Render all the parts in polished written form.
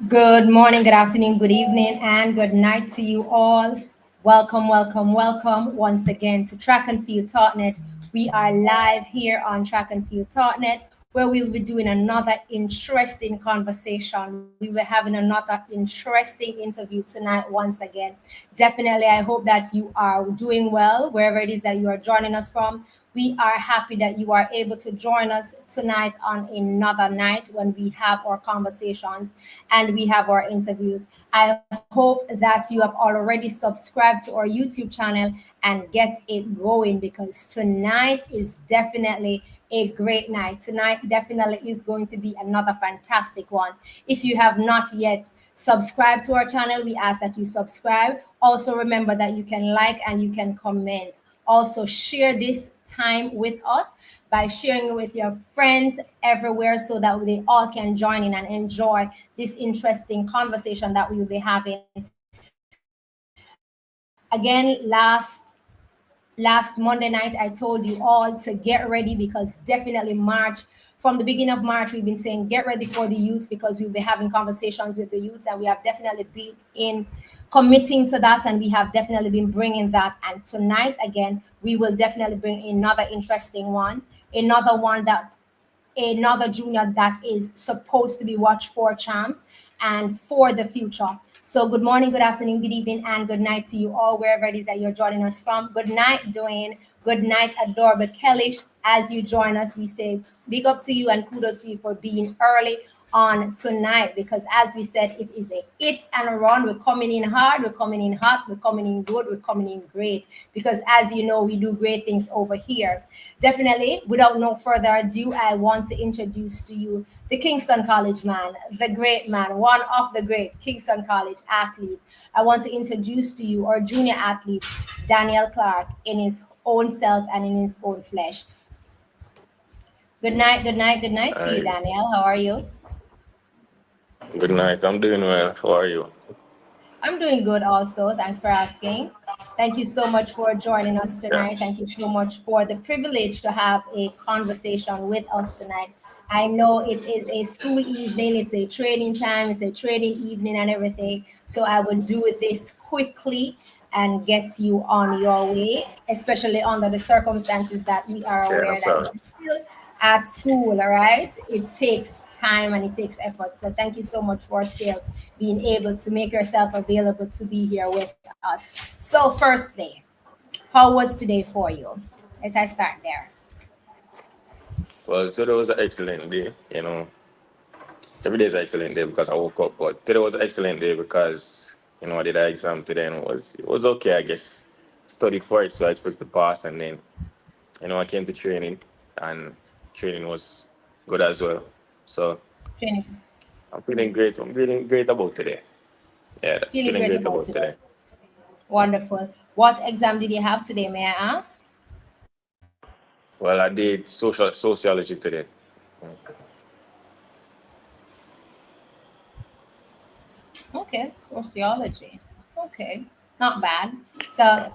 Good morning, good afternoon, good evening, and good night to you all. Welcome, welcome, welcome once again to Track and Field Talknet. We are live here on Track and Field Talknet, where we will be doing another interesting conversation. We will be having another interesting interview tonight once again. Definitely, I hope that you are doing well wherever it is that you are joining us from. We are happy that you are able to join us tonight on another night when we have our conversations and we have our interviews. I hope that you have already subscribed to our YouTube channel and get it going because tonight is definitely a great night. Tonight definitely is going to be another fantastic one. If you have not yet subscribed to our channel, we ask that you subscribe. Also, remember that you can like and you can comment. Also, share this time with us by sharing it with your friends everywhere so that they all can join in and enjoy this interesting conversation that we will be having. Again, last Monday night, I told you all to get ready because definitely March, from the beginning of March, we've been saying get ready for the youth because we'll be having conversations with the youths, and we have definitely been in committing to that, and we have definitely been bringing that. And tonight, again, we will definitely bring another interesting one, another junior that is supposed to be watched for champs and for the future. So, good morning, good afternoon, good evening, and good night to you all, wherever it is that you're joining us from. Good night, Dwayne. Good night, Adorable Kellish. As you join us, we say big up to you and kudos to you for being early on tonight because, as we said, it is a hit and a run. We're coming in hard, we're coming in hot, we're coming in good, we're coming in great because, as you know, we do great things over here. Definitely, without no further ado, I want to introduce to you the Kingston College man, the great man, one of the great Kingston College athletes. I want to introduce to you our junior athlete, Daniel Clarke, in his own self and in his own flesh. Good night, good night, good night to you, Hi, Daniel. How are you? good night. I'm doing well. How are you? I'm doing good also. Thanks for asking. Thank you so much for joining us Yeah. tonight. Thank you so much for the privilege to have a conversation with us tonight. I know it is a school evening, it's a training time, it's a training evening and everything. So I will do this quickly and get you on your way, especially under the circumstances that we are Yeah, no aware that you problem. are still at school, all right? It takes time and it takes effort. So thank you so much for still being able to make yourself available to be here with us. So, firstly, how was today for you? Let's start there. Well, today was an excellent day. Every day is an excellent day because I woke up. But today was an excellent day because I did an exam today and it was okay, I guess. Studied for it, so I expect to pass. And then I came to training, and training was good as well. So Training, I'm feeling great. I'm feeling great about today. Yeah, feeling feeling great great about about today. today. Wonderful. What exam did you have today, may I ask? Well, I did sociology today. Okay, sociology. Okay, not bad. So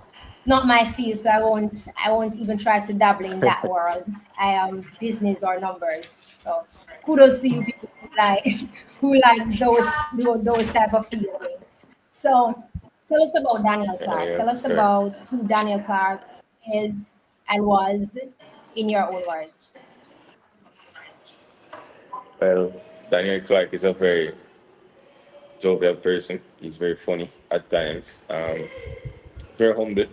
not my field, so I won't even try to dabble in that world. I am business or numbers. So kudos to you people who like who likes those type of feeling. So tell us about Daniel Yeah, Clarke. yeah, Tell us correct. about who Daniel Clarke is and was in your own words. Well, Daniel Clark is a very jovial person. He's very funny at times. Very humble.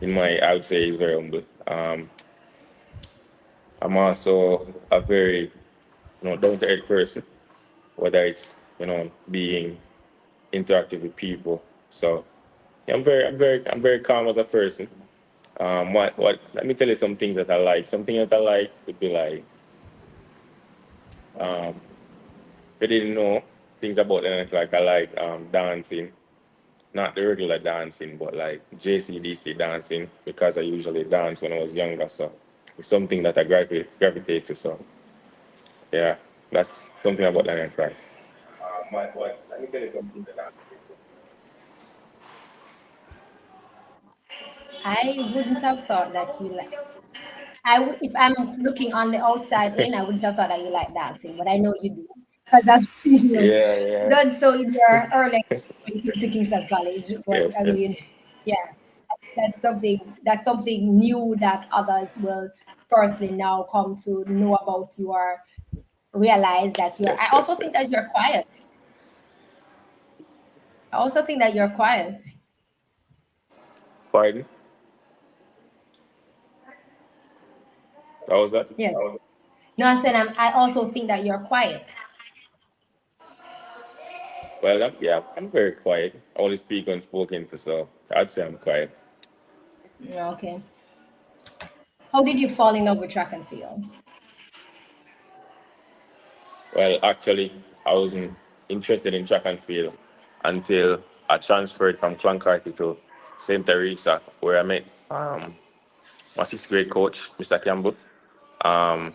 I would say he's very humble. I'm also a very, down to earth person. Whether it's being interactive with people. So yeah, I'm very calm as a person. What? Let me tell you some things that I like. Something that I like would be like, um, I didn't know things about Daniel Clark. I like dancing. Not the regular dancing, but like JCDC dancing because I usually dance when I was younger. So it's something that I gravitate to. So yeah, that's something about Daniel Craig. Let me tell you something that I wouldn't have thought that you like. If I'm looking on the outside in, I wouldn't have thought that you like dancing, but I know you do. because I've seen you Yeah, yeah. done so in your early when you came to Kingston College. But Yes, I yes. mean, yeah, that's something new that others will firstly now come to know about you or realize that you are. I Yes, also yes, think that yes. you're quiet. I also think that you're quiet. Pardon? How was that? Yes. No, I said I also think that you're quiet. Well, I'm very quiet. I only speak when spoken to, so I'd say I'm quiet. Yeah, okay. How did you fall in love with track and field? Well, actually, I wasn't interested in track and field until I transferred from Clarke to St. Teresa, where I met my sixth grade coach, Mr. Campbell. Um,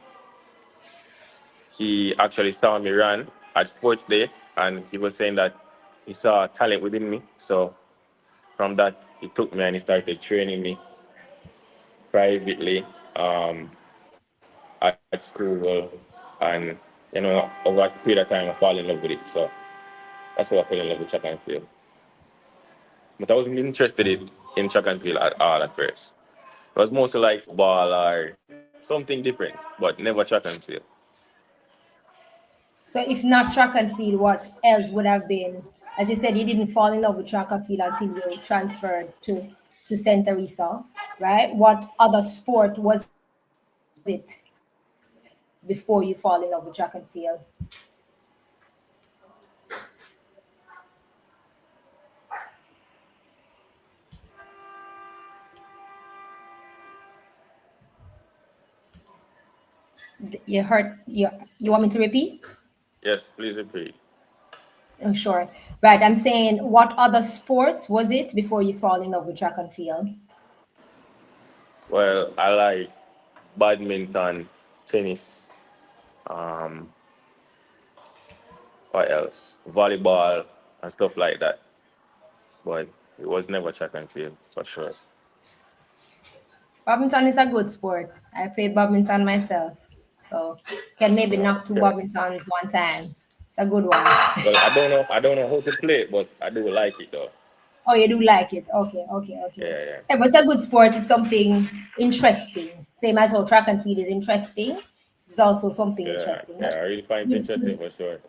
he actually saw me run at sports day, and he was saying that he saw talent within me. So from that, he took me and he started training me privately at school, and over a period of time, I fall in love with it. So that's how I fell in love with track and field. But I wasn't interested in track and field at all at first. It was mostly like ball or something different, but never track and field. So if not track and field, what else would have been? As you said, you didn't fall in love with track and field until you transferred to Saint Teresa, right? What other sport was it before you fall in love with track and field? You heard? You want me to repeat? Yes, please repeat. Oh, sure. Right. I'm saying, what other sports was it before you fall in love with track and field? Well, I like badminton, tennis, um, what else? Volleyball and stuff like that. But it was never track and field for sure. Badminton is a good sport. I played badminton myself, so can maybe knock two Okay. badmintons one time. It's a good one. Well, I don't know how to play it, but I do like it though. Oh, you do like it? Okay, okay, okay. Yeah, yeah. Yeah, but it's a good sport. It's something interesting. Same as how track and field is interesting. It's also something Yeah, interesting. yeah, I really find it interesting for sure.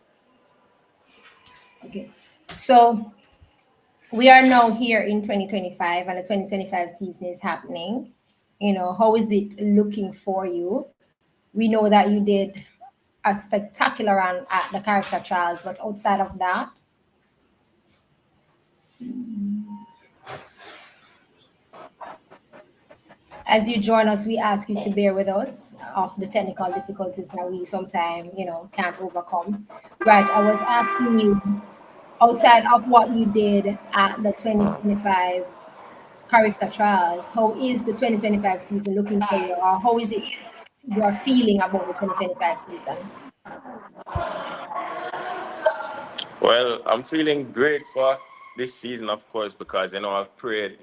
Okay. So we are now here in 2025 and the 2025 season is happening. How is it looking for you? We know that you did a spectacular run at the character trials, but outside of that, as you join us, we ask you to bear with us of the technical difficulties that we sometimes, can't overcome. Right. I was asking you, outside of what you did at the 2025 character trials, how is the 2025 season looking for you, or how is it you're feeling about the 2025 season? Well, I'm feeling great for this season, of course, because I've prayed,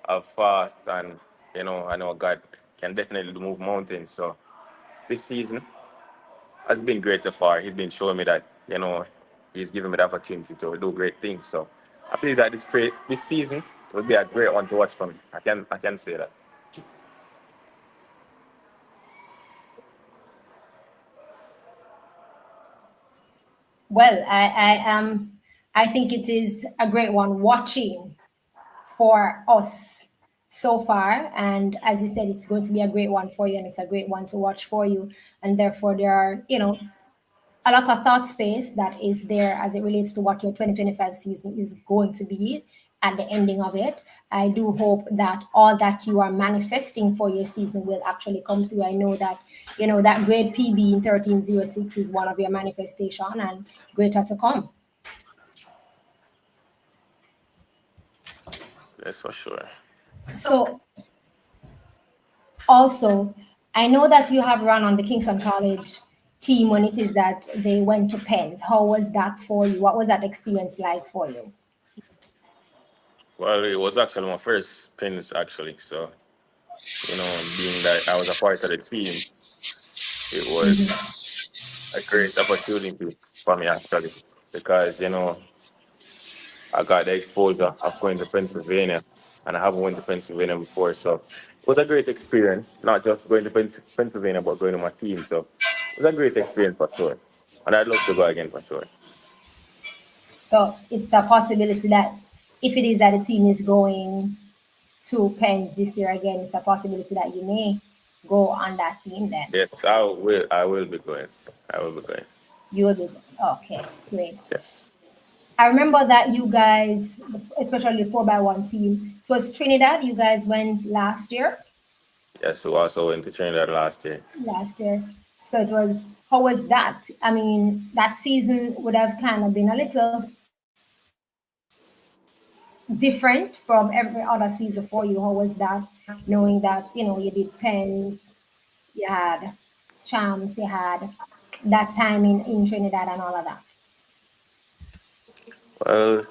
I've fasted, and I know God can definitely move mountains. So this season has been great so far. He's been showing me that He's giving me the opportunity to do great things. So I believe that this season will be a great one to watch for me. I can say that. Well, I think it is a great one watching for us so far. And as you said, it's going to be a great one for you, and it's a great one to watch for you. And therefore, there are, a lot of thought space that is there as it relates to what your 2025 season is going to be at the ending of it. I do hope that all that you are manifesting for your season will actually come through. I know that, that grade PB in 1306 is one of your manifestation and greater to come. That's for sure. So also, I know that you have run on the Kingston College team when it is that they went to Pens. How was that for you? What was that experience like for you? Well, it was actually my first pins actually. So being that I was a part of the team, it was. a great opportunity for me actually because I got the exposure of going to Pennsylvania, and I haven't went to Pennsylvania before, so it was a great experience. Not just going to Pennsylvania, but going to my team. So it was a great experience for sure, and I'd love to go again for sure. So it's a possibility that if it is that the team is going to Pens this year again, it's a possibility that you may go on that team then. Yes, I will. I will be going. I will be going. You will be okay, great. Yes, I remember that you guys, especially the 4x1 team, it was Trinidad. You guys went last year. yes. We also went to Trinidad last year. Last year. So it was, how was that? I mean, that season would have kind of been a little different from every other season for you. How was that? Knowing that, you did pens, you had champs, you had that time in Trinidad and all of that. Well,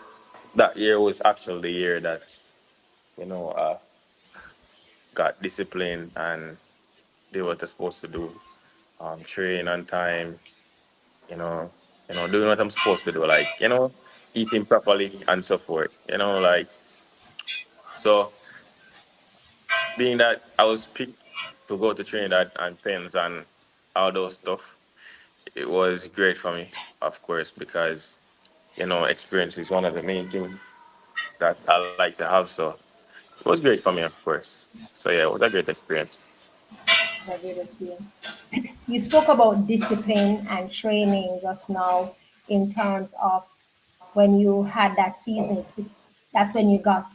that year was actually the year that you know uh, got disciplined and did what they're supposed to do. Train on time, you know, doing what I'm supposed to do, like, eating properly and so forth. So being that I was picked to go to Trinidad and Pens and all those stuff, it was great for me, of course, because, experience is one of the main things that I like to have. So it was great for me, of course. So yeah, it was a great experience. The greatest game. You spoke about discipline and training just now in terms of when you had that season. That's when you got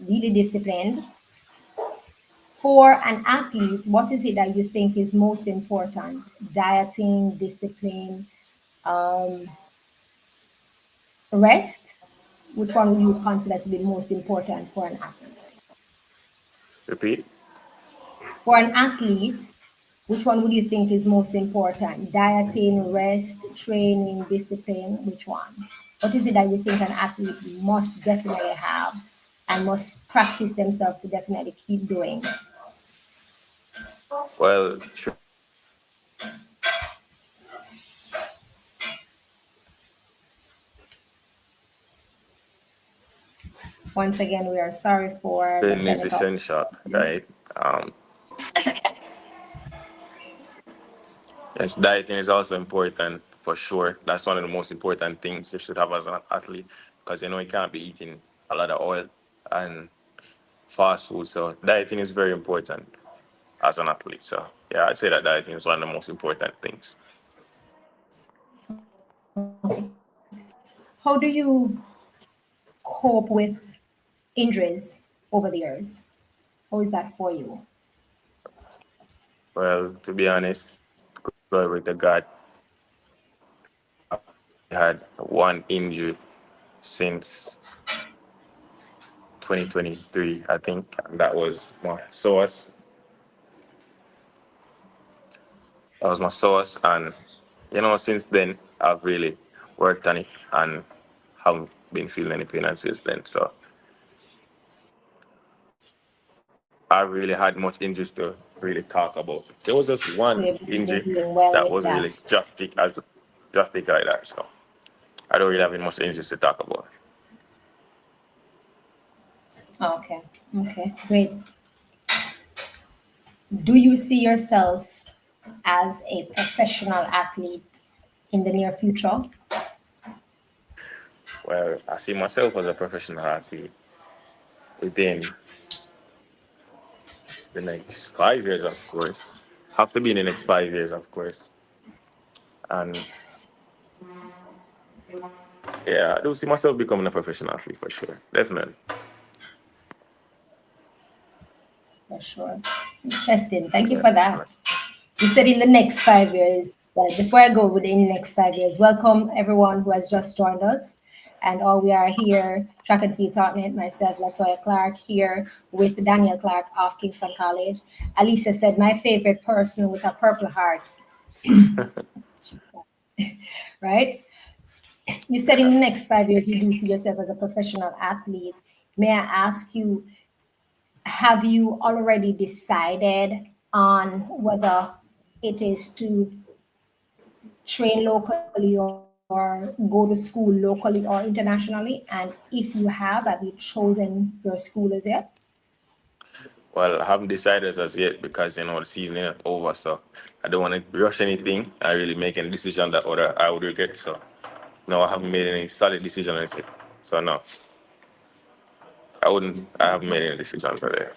really disciplined. For an athlete, what is it that you think is most important? Dieting, discipline, rest? Which one would you consider to be most important for an athlete? Repeat. For an athlete, which one would you think is most important? Dieting, rest, training, discipline? Which one? What is it that you think an athlete must definitely have and must practice themselves to definitely keep doing? Well, Once again, we are sorry for the training is technical. essential, right? Um, yes, dieting is also important for sure. That's one of the most important things you should have as an athlete because you can't be eating a lot of oil and fast food. So dieting is very important as an athlete. So yeah, I'd say that dieting is one of the most important things. Okay. How do you cope with injuries over the years? How is that for you? Well, to be honest, glory to God, I've only had one injury since 2023, I think, and that was my psoas. That was my source, and since then I've really worked on it and haven't been feeling any pain since then. So I really had much injuries to really talk about. There was just So one you've been injury doing well that with was really that. drastic like that. So I don't really have any much injuries to talk about. Okay. Okay. Great. Do you see yourself as a professional athlete in the near future? Well, I see myself as a professional athlete within the next 5 years, of course. Have to be in the next 5 years, of course. And yeah, I do see myself becoming a professional athlete for sure. Definitely. For sure. Interesting. Thank you Yeah, for that. definitely. You said in the next 5 years. Well, before I go with in the next 5 years, welcome everyone who has just joined us. And all we are here, Track and Field Talking, myself, Latoya Clarke, here with Daniel Clarke of Kingston College. Alicia said, my favorite person with a purple heart, right? You said in the next 5 years, you do see yourself as a professional athlete. May I ask you, have you already decided on whether it is to train locally or go to school locally or internationally? And if you have you chosen your school as yet? Well, I haven't decided as yet because the season is over, so I don't want to rush anything. I really make any decision that other I would regret. So no, I haven't made any solid decision as yet. So no, I wouldn't. I haven't made any decision for that.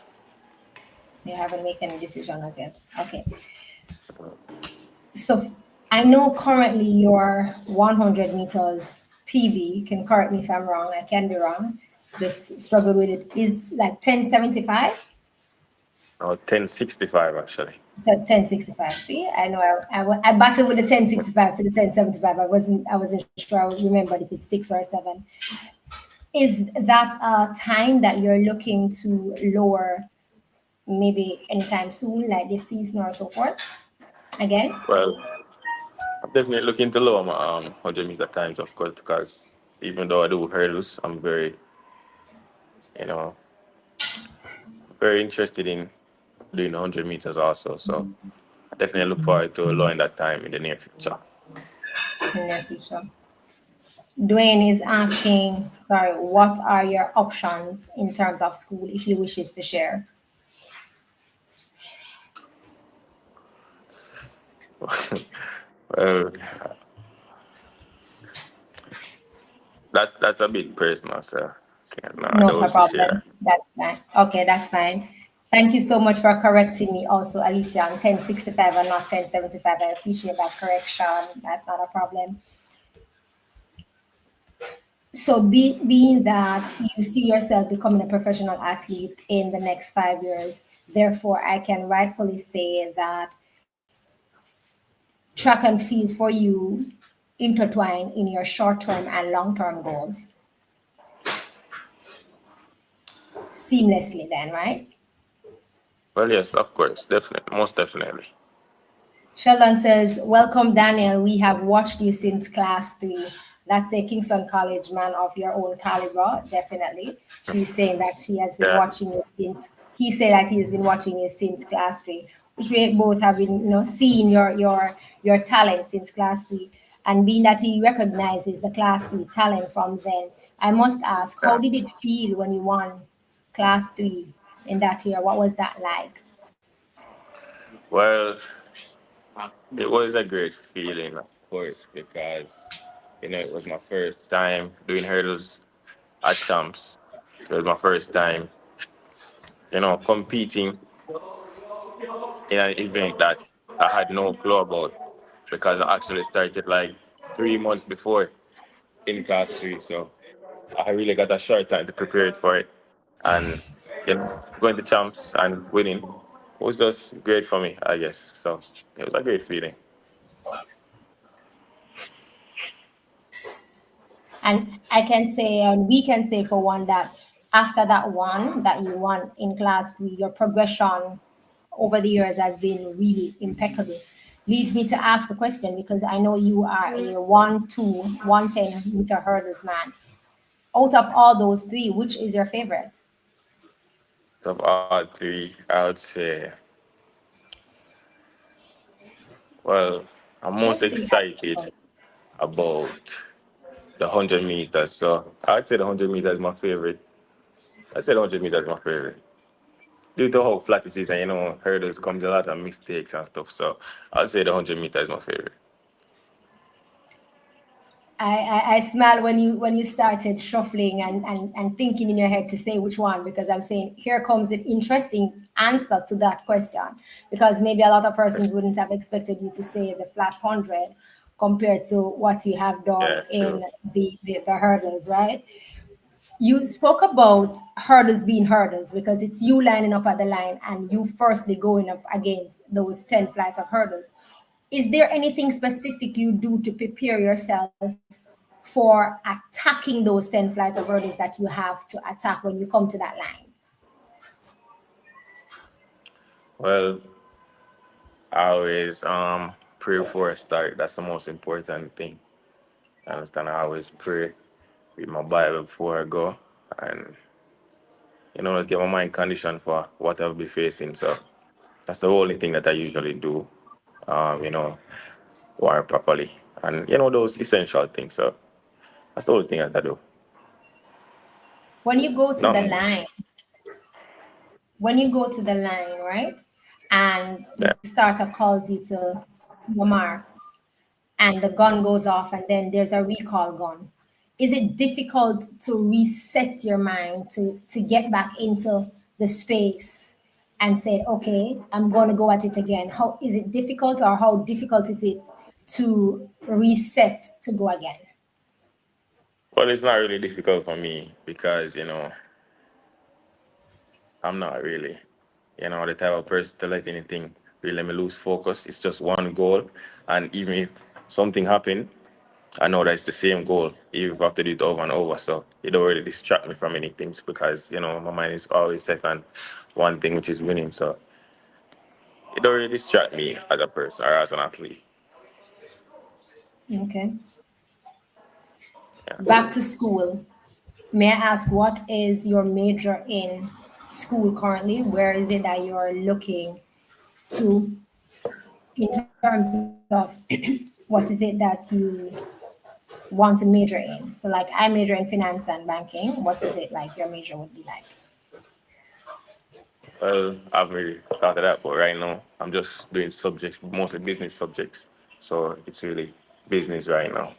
You haven't made any decision as yet. Okay. So I know currently your 100 meters PB, can correct me if I'm wrong, I can be wrong, this struggle with it is like 1075. No, 1065 actually. So 1065. See, I know I battled with the 1065 to the 1075. I wasn't sure I remembered if it's 6 or 7. Is that a time that you're looking to lower maybe anytime soon, like this season or so forth? Again? Well, I'm definitely looking to lower my 100-meter times, of course, because even though I do hurdles, I'm you know, very interested in doing 100 meters also. So I definitely look forward to lowering that time in the near future. In the future. Dwayne is asking, sorry, what are your options in terms of school if he wishes to share? Well, that's a bit personal, so no, I No don't wish to problem. share. That's fine. Okay, that's fine. Thank you so much for correcting me also, Alicia, on 1065 and not 1075. I appreciate that correction. That's not a problem. So being that you see yourself becoming a professional athlete in the next 5 years, therefore I can rightfully say that track and field for you intertwine in your short-term and long-term goals seamlessly then, right? Well, yes, of course, definitely, most definitely. Sheldon says, welcome, Daniel. We have watched you since class 3. That's a Kingston College man of your own caliber, definitely. She's saying that she has been Yeah, watching you since, he said that he has been watching you since class 3, which we both have been, seeing your talent since class 3. And being that he recognizes the class 3 talent from then, I must ask, how yeah. did it feel when you won class 3 in that year? What was that like? Well, it was a great feeling, of course, because it was my first time doing hurdles at champs. It was my first time, competing in an event that I had no clue about because I actually started like 3 months before in class 3. So I really got a short time to prepare it for it. And going to champs and winning was just great for me, I guess. So it was a great feeling. And I can say, and we can say for one that after that one that you won in class 3, your progression over the years has been really impeccable. Leads me to ask the question because I know you are a 1, 2, 110 meter hurdles man. Out of all those three, which is your favorite? Of all three, I would say, well, I'm most Just think that excited about the 100 meters. So I'd say the 100 meters is my favorite. I say the 100 meters is my favorite. Due to how flat it is and hurdles comes a lot of mistakes and stuff. So I'd say the 100 meters is my favorite. I smile when you started shuffling and thinking in your head to say which one because I'm saying here comes an interesting answer to that question because maybe a lot of persons wouldn't have expected you to say the flat 100 compared to what you have done Yeah, true. in the hurdles, right? You spoke about hurdles being hurdles because it's you lining up at the line and you firstly going up against those 10 flights of hurdles. Is there anything specific you do to prepare yourself for attacking those 10 flights of hurdles that you have to attack when you come to that line? Well, I always pray before I start. That's the most important thing. I understand. I always pray, read my Bible before I go, and just get my mind conditioned for what I'll be facing. So that's the only thing that I usually do. Wire properly. and those essential things. So that's the only thing I do. When you go to Not the line, much. right? And the Yeah. starter calls you to your marks, and the gun goes off, and then there's a recall gun. Is it difficult to reset your mind to get back into the space and say, okay, I'm going to go at it again? How is it difficult, or how difficult is it to reset to go again? Well, it's not really difficult for me because I'm not really the type of person to let anything really let me lose focus. It's just one goal, and even if something happen, I know that it's the same goal. Even if I have to do it over and over, so it don't really distract me from anything because my mind is always set on one thing, which is winning. So it don't really distract me as a person or as an athlete. Okay. Yeah. Back to school. May I ask what is your major in school currently? Where is it that you're looking to in terms of what is it that you want to major in? So, like, I major in finance and banking. What is it like your major would be like? Well, I've really started that, but right now I'm just doing subjects, mostly business subjects. So it's really business right now.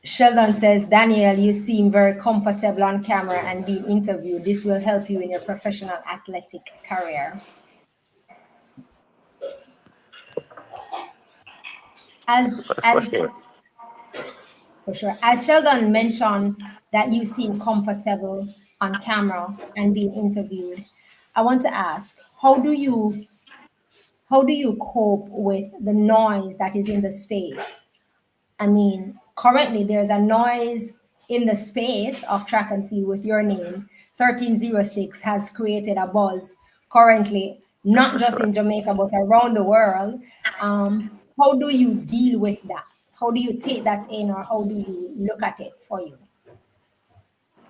Sheldon says, Daniel, you seem very comfortable on camera and being interviewed. This will help you in your professional athletic career. For As sure. For sure. As Sheldon mentioned that you seem comfortable on camera and being interviewed, I want to ask, how do you cope with the noise that is in the space? I mean, currently there's a noise in the space of track and field with your name. 1306 has created a buzz currently, Yeah, not for just sure. in Jamaica, but around the world. How do you deal with that? How do you take that in, or how do you look at it for you?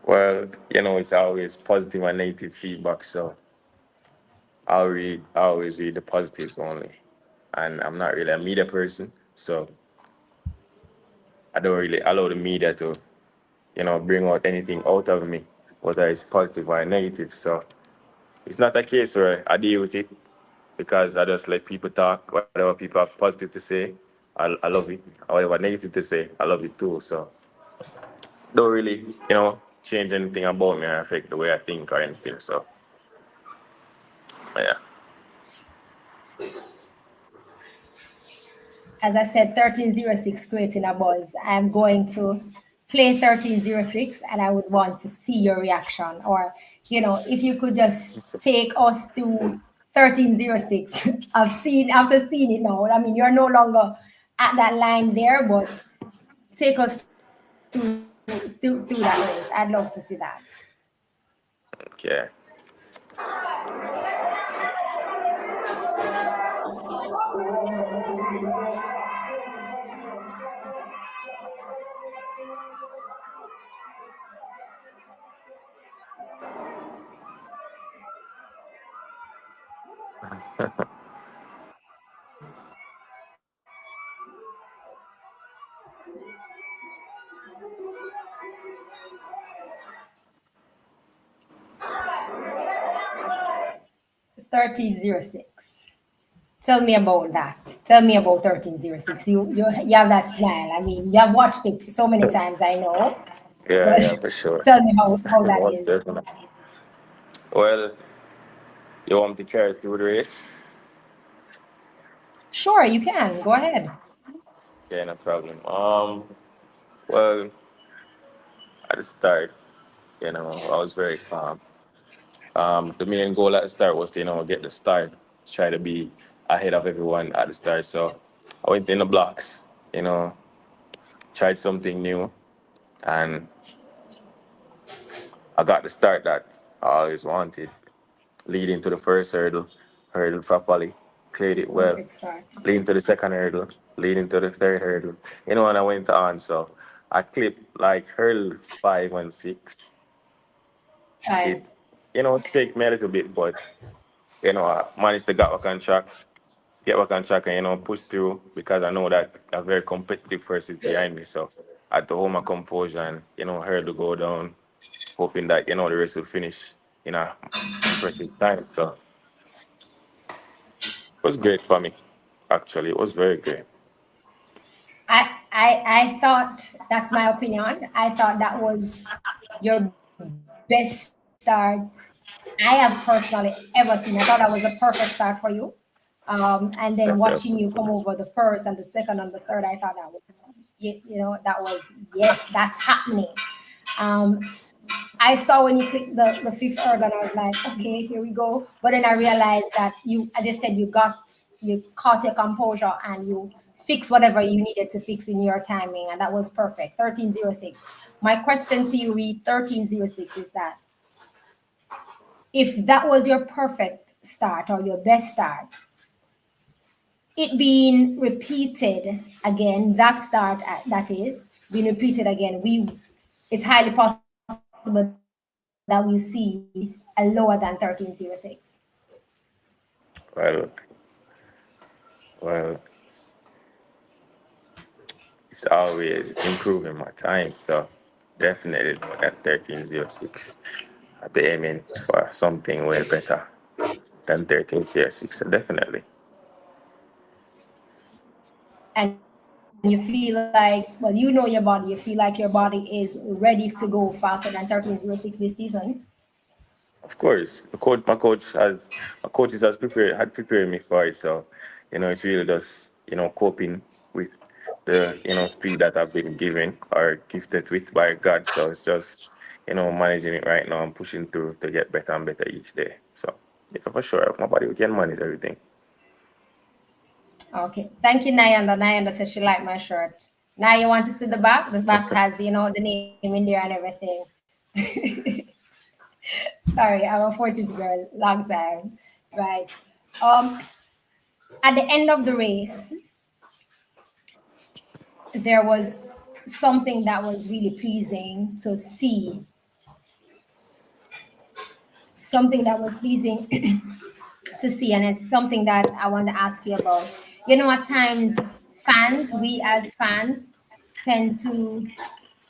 Well, it's always positive and negative feedback. So I always read the positives only. And I'm not really a media person. So I don't really allow the media to, bring out anything out of me, whether it's positive or negative. So it's not a case where I deal with it because I just let people talk. Whatever people have positive to say, I love it. Whatever negative to say, I love it too. So don't really, change anything about me or affect the way I think or anything. So yeah. As I said, 1306 creating a buzz. I'm going to play 1306, and I would want to see your reaction. Or, if you could just take us through 1306. After seeing it now. I mean, you're no longer at that line there, but take us through that race. I'd love to see that. Okay. 1306. Tell me about that. Tell me about 1306. You have that smile. I mean, you have watched it so many times, I know. Yeah, But yeah, for sure. tell me how that Most is. definitely. Well, you want me to carry through the race? Sure, you can. Go ahead. Yeah, no problem. Well, at the start, I was very calm. The main goal at the start was to, get the start, try to be ahead of everyone at the start. So I went in the blocks, tried something new, and I got the start that I always wanted. Leading to the first hurdle, hurdle properly, cleared it well. Perfect start. Leading to the second hurdle, leading to the third hurdle. And I went on, so I clipped like hurdle 5 and 6. Five. It, shake me a little bit, but I managed to get back on track and, push through because I know that a very competitive force is behind me. So I had to hold my composure and, heard to go down, hoping that, the race will finish in a impressive time. So it was great for me, actually. It was very great. I thought that's my opinion. I thought that was your best start I have personally ever seen. I thought that was a perfect start for you. And then watching you come That's over the first and the second and the third, I thought that was, that was, yes, that's happening. Um, I saw when you clicked the fifth organ, I was like, okay, here we go. But then I realized that you, as you said, you caught your composure and you fixed whatever you needed to fix in your timing, and that was perfect. 1306. My question to you, read 1306, is that if that was your perfect start or your best start, it being repeated again, that start that is being repeated again, it's highly possible that we see a lower than 1306. well, well, it's always improving my time. So definitely at 1306. I'll be aiming for something way better than 1306. So definitely. And you feel like, well, you know your body, you feel like your body is ready to go faster than 1306 this season. Of course, my coaches has prepared me for it. So, it's really just coping with the speed that I've been given or gifted with by God. So it's just managing it right now and pushing through to get better and better each day. So yeah, for sure, my body can manage everything. Okay. Thank you, Nayanda. Nayanda says she liked my shirt. Now you want to see the back? The back has, the name in there and everything. Sorry, I'm a 40s girl, long time. Right. Um, at the end of the race, there was something that was really pleasing to see, something that was pleasing to see, and it's something that I want to ask you about. At times, we as fans, tend to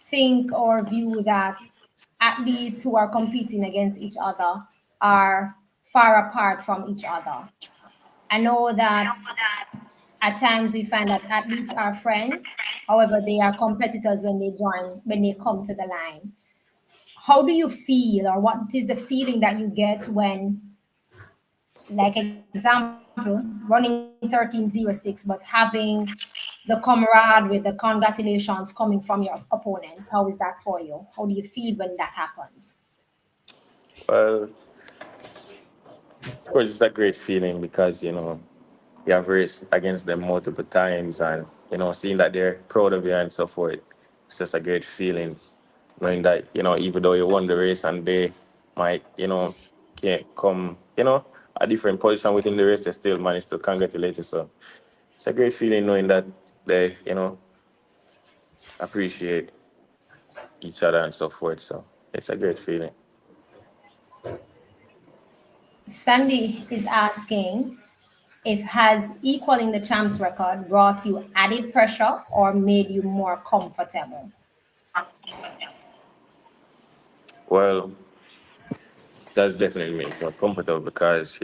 think or view that athletes who are competing against each other are far apart from each other. I know that at times we find that athletes are friends, however, they are competitors when they come to the line. How do you feel, or what is the feeling that you get when, like example, running 1306, but having the camaraderie, the congratulations coming from your opponents? How is that for you? How do you feel when that happens? Well, of course, it's a great feeling because you have raced against them multiple times and seeing that they're proud of you and so forth. It's just a great feeling knowing that even though you won the race and they might can't come a different position within the race, they still managed to congratulate you. So it's a great feeling knowing that they appreciate each other and so forth. So it's a great feeling. Sandy is asking if has equaling the champs record brought you added pressure or made you more comfortable? Well, that's definitely made me more comfortable because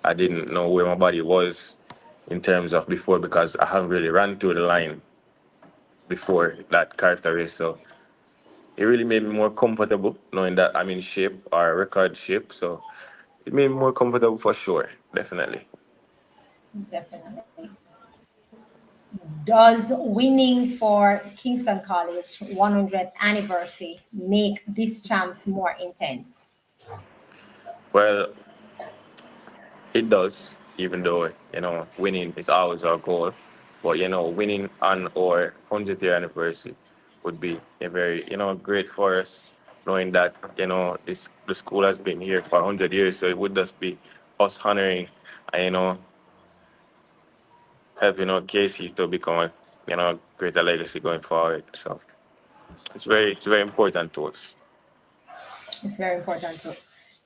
I didn't know where my body was in terms of before because I haven't really run through the line before that character race. So it really made me more comfortable knowing that I'm in shape or record shape. So it made me more comfortable for sure, definitely. Definitely. Does winning for Kingston College 100th anniversary make this champs more intense? Well, it does, even though winning is always our goal. But winning on our 100th year anniversary would be a very great for us, knowing that this the school has been here for 100 years. So it would just be us honoring and help Casey to become a greater legacy going forward. So it's very important to us. It's very important too.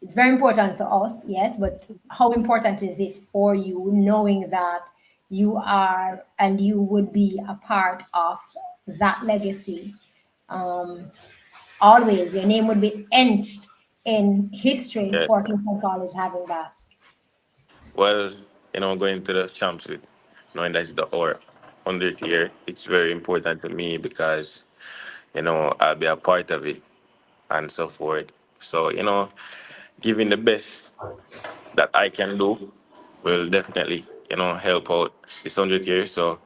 It's very important to us, yes, but how important is it for you knowing that you are and you would be a part of that legacy? Always, your name would be etched in history Yes. for Kingston College having that. Well, going to the champs with knowing that's the our 100th year, it's very important to me because, I'll be a part of it and so forth. So, giving the best that I can do will definitely, help out this 100 years. So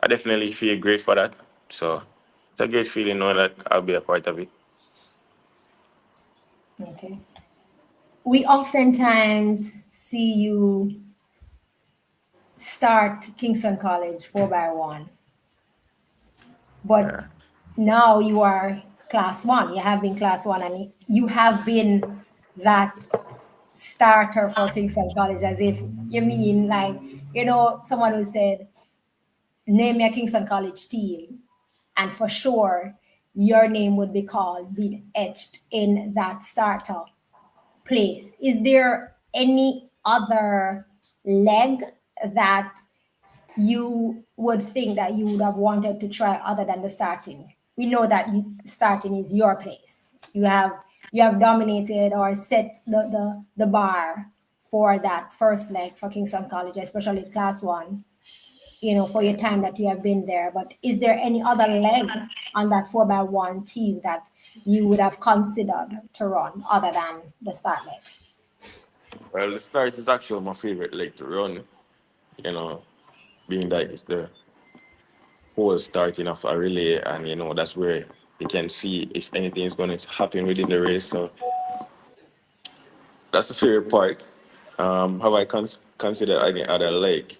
I definitely feel great for that. So it's a great feeling knowing that I'll be a part of it. Okay. We oftentimes see you start Kingston College 4x1, but Yeah. now you are class one. You have been class one, and you have been that starter for Kingston College, as if you mean like, someone who said, name your Kingston College team, and for sure your name would be called, being etched in that starter place. Is there any other leg that you would think that you would have wanted to try other than the starting? We know that starting is your place. You have dominated or set the bar for that first leg for Kingston College, especially class one, for your time that you have been there. But is there any other leg on that 4x1 team that you would have considered to run other than the start leg? Well, the start is actually my favorite leg to run, you know, being that it's the whole starting of a relay, and that's where you can see if anything is going to happen within the race. So that's the favorite part. Have I considered any other leg?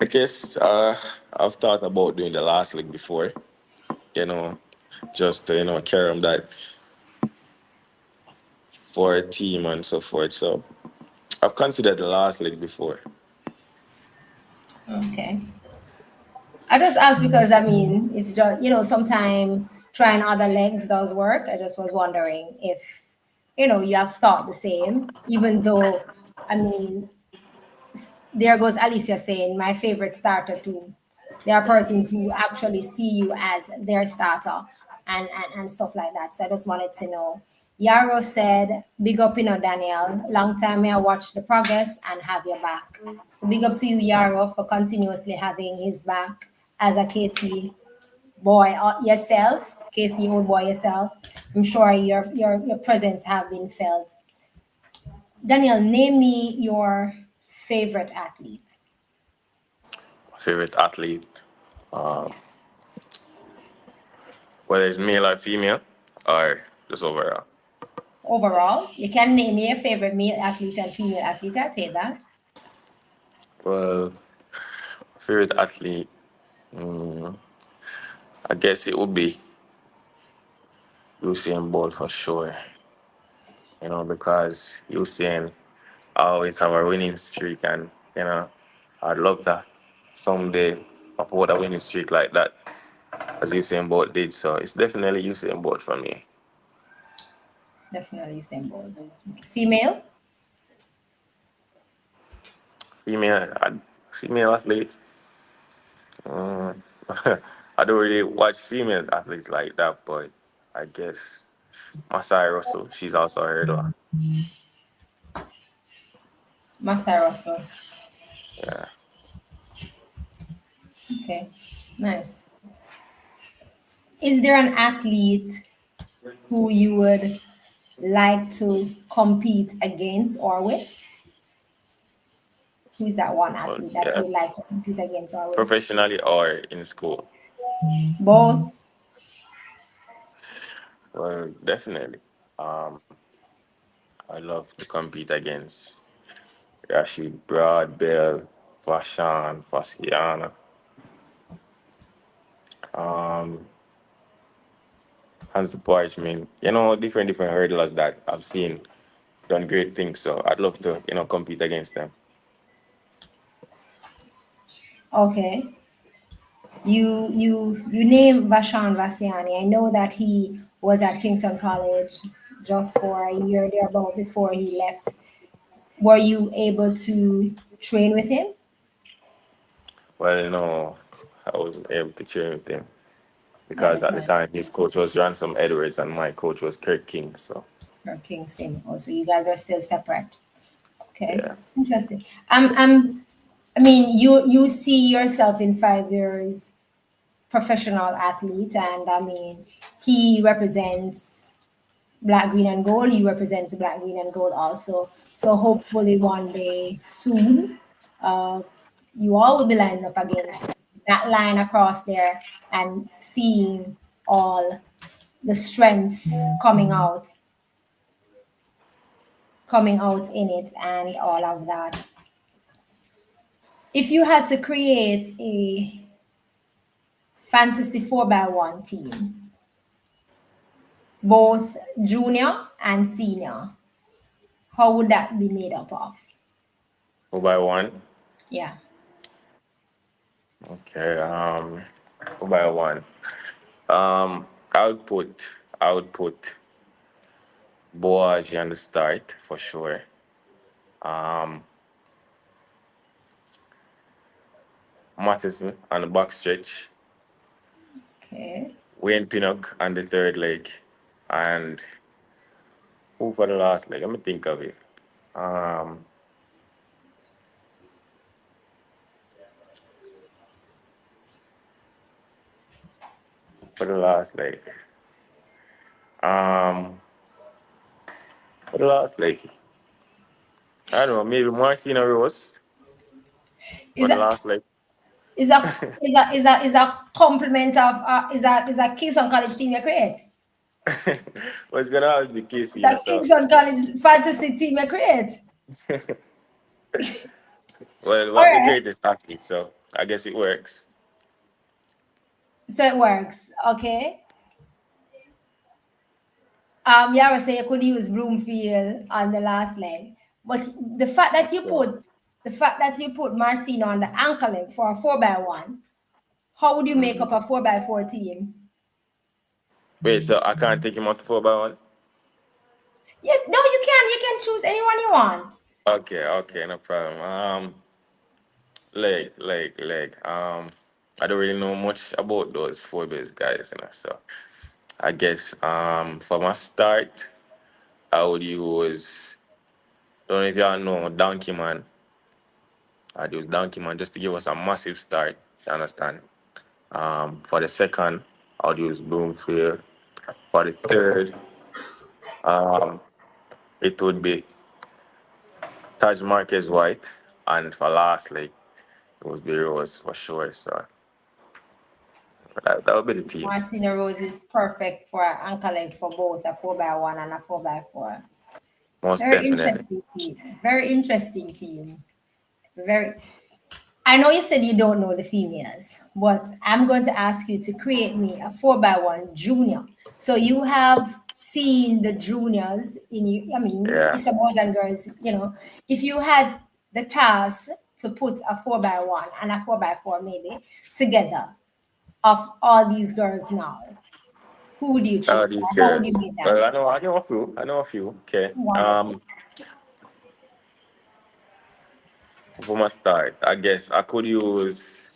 I guess I've thought about doing the last leg before, you know, just to, carry on that for a team and so forth. So I've considered the last leg before. Okay. I just asked because I mean it's just sometimes trying other legs does work. I just was wondering if you have thought the same, even though I mean there goes Alicia saying my favorite starter too. There are persons who actually see you as their starter and stuff like that. So I just wanted to know. Yaro said, big up, Daniel. Long time I watch the progress and have your back. So big up to you, Yaro, for continuously having his back as a KC boy yourself, KC old boy yourself. I'm sure your presence have been felt. Daniel, name me your favorite athlete. Favorite athlete, um, whether it's male or female, or just overall. Overall, you can name me your favorite male athlete and female athlete. I'll take that. Well, favorite athlete, I guess it would be Usain Bolt for sure. Because Usain always have a winning streak, and I'd love to someday uphold a winning streak like that as Usain Bolt did. So it's definitely Usain Bolt for me. Definitely Usain Bolt. Okay. Female? Female, female athletes. Um, I don't really watch female athletes like that, but I guess Masai Russell, she's also a hurdler. Masai Russell. Yeah. Okay, nice. Is there an athlete who you would like to compete against or with? Who is that one Well, athlete that you yeah. would like to compete against or with? Professionally or in school. Both. Well, definitely. Um, I love to compete against Rashid Broadbell, Fashan, Fasiana, um, Hans the Parchment, different hurdlers that I've seen done great things. So I'd love to, compete against them. Okay. You name Vashan Vasiani. I know that he was at Kingston College just for a year thereabout before he left. Were you able to train with him? Well, I wasn't able to train with him At because the at the time, time his coach was Ransom Edwards and my coach was Kirk King. So or Kingston. Oh, so you guys are still separate. Okay, yeah, interesting. I mean, you see yourself in 5 years professional athlete, and I mean, he represents black, green, and gold. You represent black, green, and gold also. So hopefully one day soon, uh, you all will be lining up against that line across there and seeing all the strengths coming out in it and all of that. If you had to create a fantasy 4x1 team, both junior and senior, how would that be made up of? 4x1. Yeah. Okay, 4x1. Um, I would put I would put Boaji on the start for sure. Um, Mattison on the back stretch. Okay. Wayne Pinnock on the third leg, and who for the last leg? Let me think of it. Um, for the last leg. Um, for the last leg. I don't know. Maybe Martina Rose Is for the that last leg. is a is a compliment of is a Kingston College team you create? What's gonna always be Casey, Is a so Kingston College fantasy team you create? well, All what the right. greatest athlete, so I guess it works. So it works. Okay. Yeah, I was saying you could use Bloomfield on the last leg, but the fact that you So, put Marcino on the ankle leg for a 4x1, how would you make mhm. up a 4x4 team? Wait, so I can't take him out to 4x1? Yes, no, you can. You can choose anyone you want. Okay, okay, no problem. Leg. I don't really know much about those four base guys, so I guess for my start, I would use. Don't know if y'all know Donkey Man. I'd use Donkey Man just to give us a massive start. You understand? For the second, I would use Bloomfield. For the third, um, it would be Taj Marquez White, and for lastly, it was the Rose for sure. So that would be the team, Marcino Rose is perfect for an ankle leg for both a 4x1 and a 4x4. most Very definitely. interesting team. Very interesting team. Very. I know you said you don't know the females, but I'm going to ask you to create me a 4x1 junior. So you have seen the juniors in you. I mean, Yeah. it's a boys and girls, If you had the task to put a 4x1 and a 4x4 maybe together of all these girls now, who would you choose? These Or how would you girls. make that? Well, I know a few. I know a few. Okay. Wonderful. For my start, I guess I could use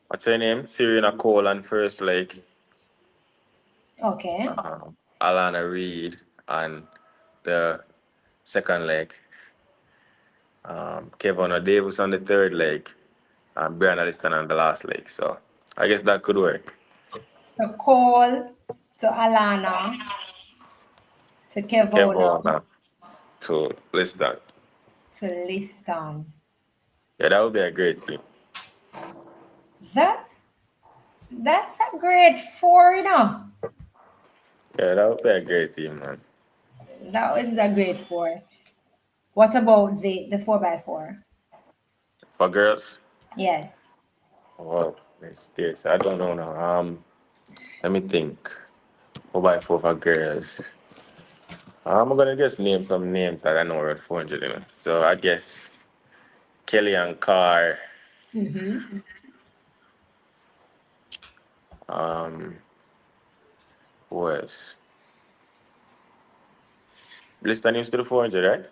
what's her name? Serena Cole on first leg. Okay. Alana Reed on the second leg. Kevin Davis on the third leg. And Brian Alliston on the last leg. So I guess that could work. So Cole to Alana to Kevona Kevin to Liston. to Liston. Yeah, that would be a great team. That that's a great four. Yeah, that would be a great team, man. That was a great four. What about the 4x4? For girls, Yes. well, it's this. I don't know now. Let me think. 4x4 for girls. I'm gonna just name some names that I know are at 400, So I guess Kelly and Carr. Mm-hmm. Um, who else? Lista news to the 400, right? And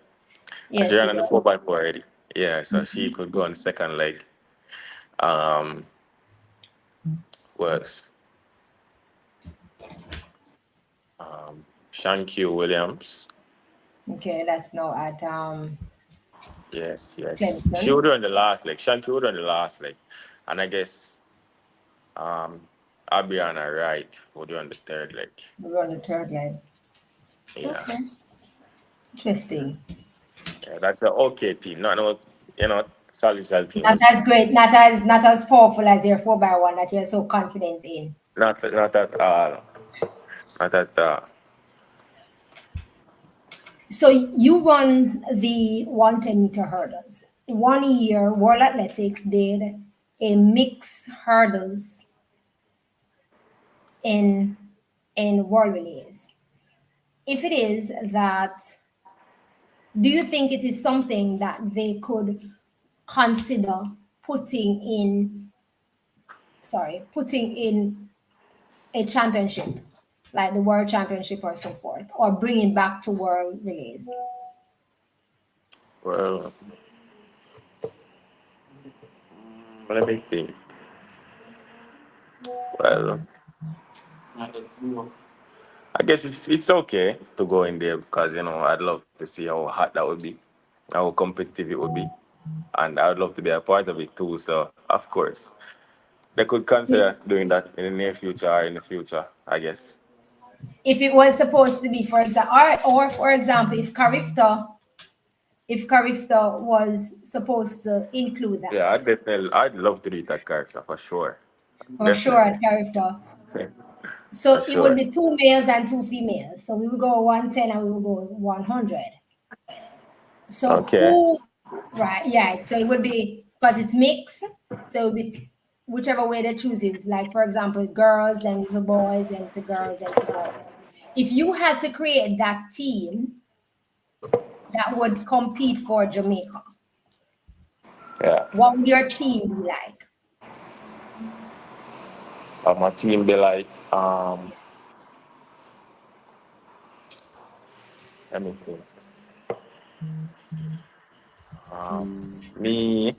she Yes, ran she on the does. 4x4 already. Yeah, so she could go on the second leg. Um, was Shanky Williams. Okay, that's now at Yes, yes. She Clemson. would run the last leg. Shanky would run the last leg. And I guess um Abiana Wright would run the third leg. We're on the third line. Yeah. Okay, interesting. Yeah, that's an okay team. Not no, solid Not teams. as great, not as powerful as your 4x1 that you're so confident in. Not at all. Not at all. So you run the 110-meter hurdles. 1 year, World Athletics did a mixed hurdles in world relays. If it is that, do you think it is something that they could consider putting in, putting in a championship, like the world championship or so forth, or bring it back to world relays? Well, let me think. Well, I guess it's okay to go in there because I'd love to see how hot that would be, how competitive it would be, and I'd love to be a part of it too. So of course, they could consider doing that in the near future or in the future. I guess. If it was supposed to be, for example, or for example, if Carifta was supposed to include Yeah, that, I'd love to do that character for sure. for sure Definitely, at Carifta. for So it would sure. be two males and two females. So we would go 110 and we would go 100. So Okay. who, right? Yeah. So it would be because it's mixed. So it would be whichever way they choose is. Like for example, girls, then to boys, and to girls, and to boys. If you had to create that team that would compete for Jamaica, Yeah. what would your team be like? My team be like, let me think. Me,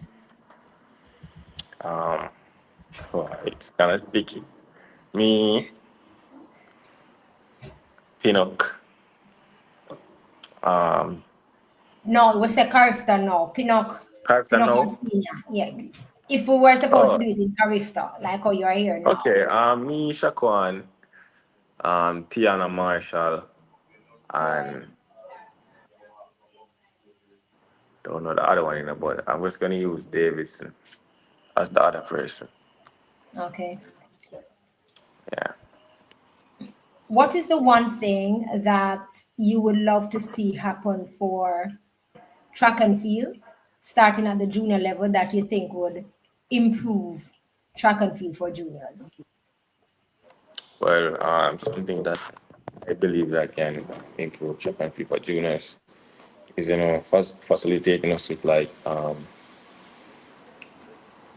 um, oh, it's kind of sticky. Me, Pinnock, um, No, we say Carifta no. character Pinnock now. and Senior. Yeah. If we were supposed to Oh, do it in Carifta, like how you are here now. okay. Me, Shaquan, Tiana Marshall, and don't know the other one in the but I'm just gonna use Davidson as the other person. Okay. Yeah. What is the one thing that you would love to see happen for track and field, starting at the junior level, that you think would improve track and field for juniors? Well, something that I believe that can improve track and field for juniors is facilitating us with like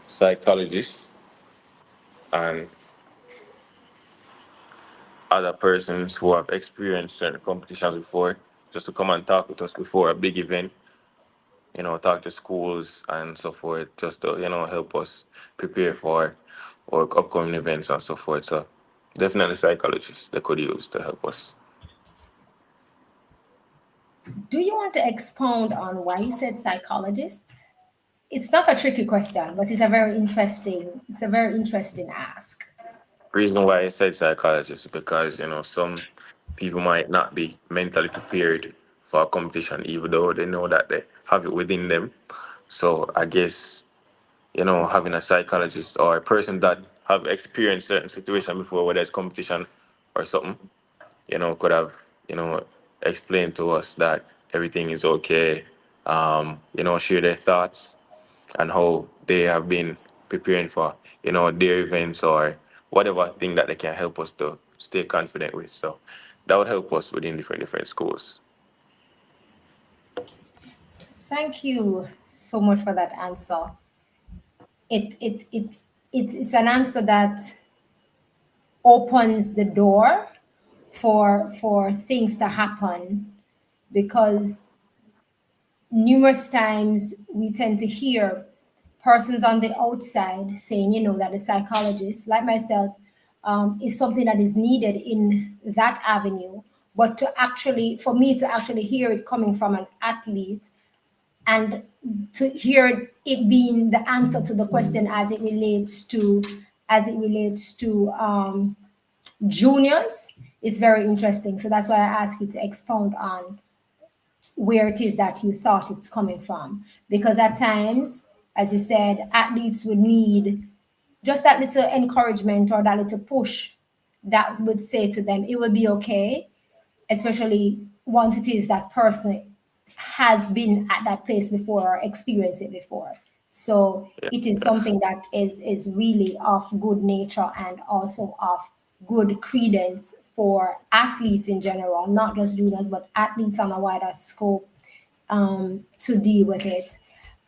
psychologists and other persons who have experienced certain competitions before, just to come and talk with us before a big event, talk to schools and so forth, just to, help us prepare for our upcoming events and so forth. So definitely psychologists they could use to help us. Do you want to expound on why you said psychologist? It's not a tricky question, but it's a very interesting ask. Reason why I said psychologists is because, some people might not be mentally prepared for a competition, even though they know that they have it within them. So I guess having a psychologist or a person that have experienced certain situation before, whether it's competition or something, could have, explained to us that everything is okay, share their thoughts and how they have been preparing for, their events or whatever thing that they can help us to stay confident with. So that would help us within different schools. Thank you so much for that answer. It's an answer that opens the door for things to happen because numerous times we tend to hear persons on the outside saying, that the psychologist, like myself, is something that is needed in that avenue. But for me to actually hear it coming from an athlete, and to hear it being the answer to the question as it relates to juniors, it's very interesting. So that's why I ask you to expound on where it is that you thought it's coming from. Because at times, as you said, athletes would need just that little encouragement or that little push that would say to them, it will be okay, especially once it is that person has been at that place before or experienced it before. So it is something that is really of good nature and also of good credence for athletes in general, not just juniors, but athletes on a wider scope, to deal with it.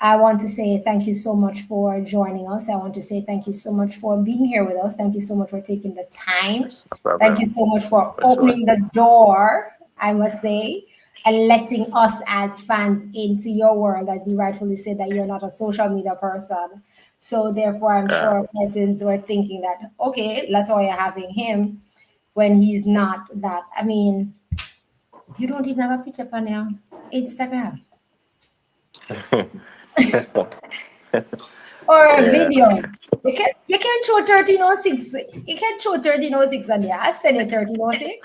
I want to say thank you so much for joining us. I want to say thank you so much for being here with us. Thank you so much for taking the time. No Thank you problem. so much for For sure. opening the door, I must say, and letting us as fans into your world, as you rightfully said that you're not a social media person. So therefore, I'm Yeah. sure persons were thinking that, okay, Latoya having him when he's not that. I mean, you don't even have a picture on your Instagram or a Yeah. video. You can show 1306. You can show 1306 on there. I send you 1306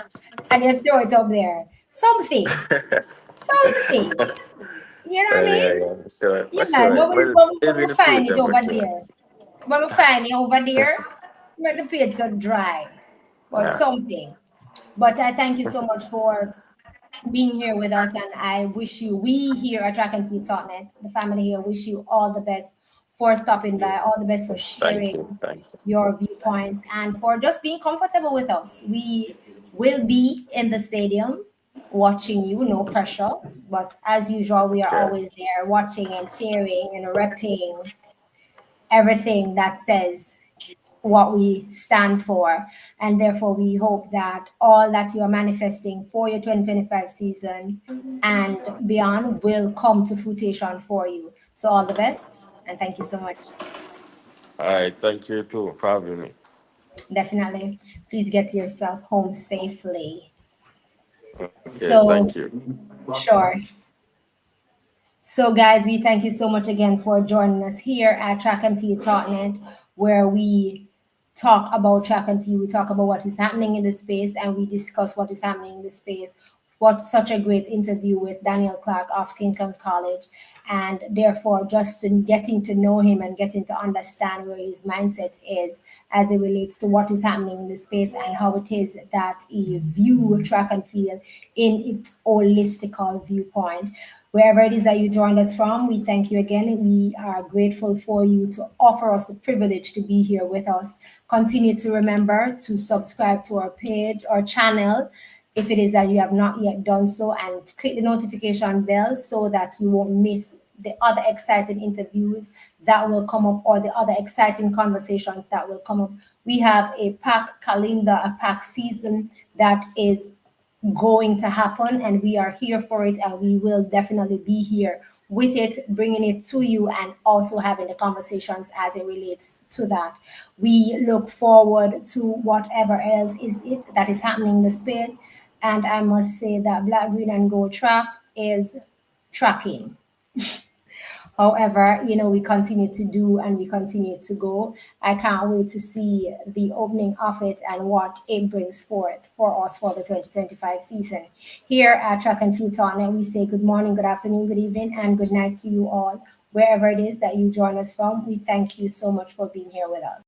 and you throw it up there. Something. Something. You know what I Well, yeah, mean? yeah, for sure, for Yeah, sure. Well, when maybe we in the find it future, for over sure. there. When we find it over there, let the page so dry. But Yeah. something. But I thank you so much for being here with us, and I wish we here at Track and Field Totnet, the family here, wish you all the best for stopping by, all the best for Thank you. sharing Thanks. your viewpoints, and for just being comfortable with us. We will be in the stadium watching you, no pressure, but as usual, we are Sure. always there watching and cheering and repping everything that says what we stand for. And therefore, we hope that all that you are manifesting for your 2025 season and beyond will come to fruition for you. So, all the best. And thank you so much. All right. Thank you too for having me. Definitely. Please get yourself home safely. Okay. So, Thank you. sure. So, guys, we thank you so much again for joining us here at Track and Field Talknet, where we talk about track and field. We talk about what is happening in the space, and we discuss what is happening in the space. What such a great interview with Daniel Clarke of Lincoln College, and therefore just in getting to know him and getting to understand where his mindset is as it relates to what is happening in the space and how it is that he view track and field in its holistical viewpoint. Wherever it is that you joined us from, we thank you again. We are grateful for you to offer us the privilege to be here with us. Continue to remember to subscribe to our page or channel if it is that you have not yet done so, and click the notification bell so that you won't miss the other exciting interviews that will come up or the other exciting conversations that will come up. We have a pack calendar, a pack season that is going to happen, and we are here for it, and we will definitely be here with it, bringing it to you and also having the conversations as it relates to that. We look forward to whatever else is it that is happening in the space, and I must say that Black Green and Gold track is tracking. However, we continue to do and we continue to go. I can't wait to see the opening of it and what it brings forth for us for the 2025 season. Here at Track and Field Talk, we say good morning, good afternoon, good evening, and good night to you all, wherever it is that you join us from. We thank you so much for being here with us.